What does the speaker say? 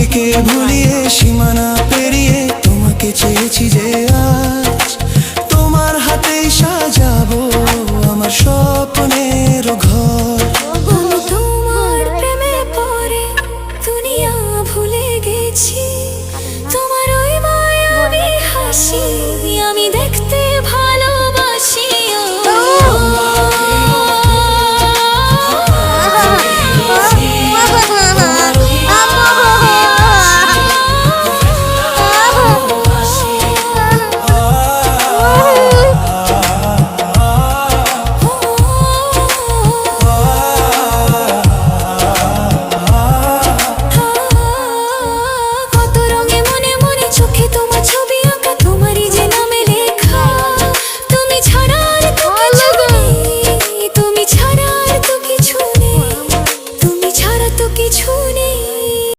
প্রকৃতিকে ভুলিয়ে সীমানা পেরিয়ে তোমাকে চেয়েছি যে আজ তোমার হাতেই সাজাবো আমার স্বপ্নের ঘর। আমি তোমার প্রেমে পড়ে দুনিয়া ভুলে গেছি, তোমার ওই মায়াবী হাসি